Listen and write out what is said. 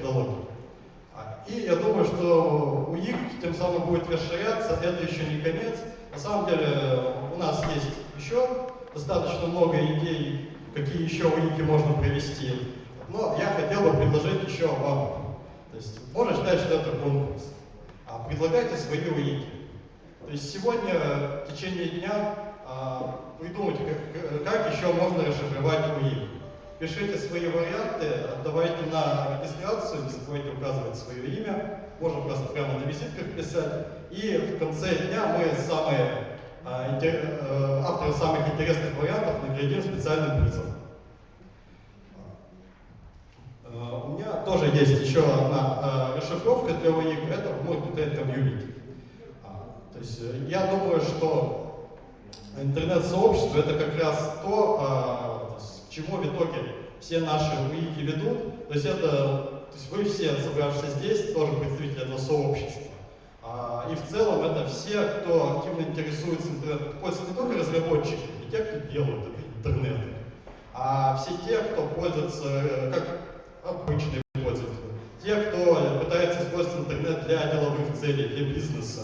методологий. И я думаю, что УИК тем самым будет расширяться, это еще не конец. На самом деле у нас есть еще достаточно много идей, какие еще УИКи можно провести. Но я хотел бы предложить еще вам. То есть можно считать, что это конкурс. Предлагайте свои УИКи. То есть сегодня в течение дня придумайте, как еще можно расшифровать УИК. Пишите свои варианты, отдавайте на регистрацию, не забывайте указывать свое имя, можно просто прямо на визитках писать. И в конце дня мы авторы самых интересных вариантов наградим специальным призом. У меня тоже есть еще одна расшифровка для УИК, это Multi-Thread Community. То есть я думаю, что интернет-сообщество это как раз то, к чему в итоге все наши УИКи ведут. То есть вы все, собравшиеся здесь, тоже представители этого сообщества. И в целом это все, кто активно интересуется интернетом, пользуются не только разработчики, и те, кто делают интернет, а все те, кто пользуется как обычные пользователи, те, кто пытается использовать интернет для деловых целей, для бизнеса.